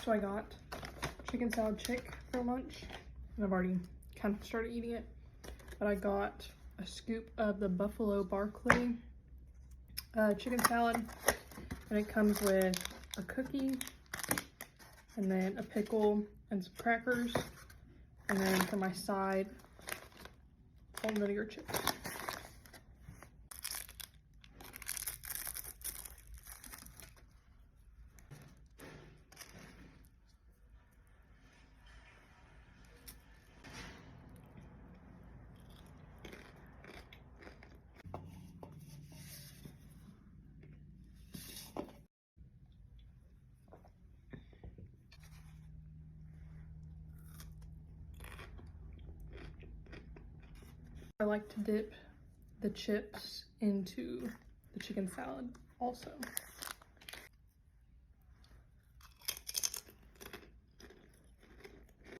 So I got chicken salad chick for lunch, and I've already kind of started eating it. But I got a scoop of the Buffalo Barclay chicken salad, and it comes with a cookie, and then a pickle and some crackers, and then for my side, salt and vinegar chips. I like to dip the chips into the chicken salad also.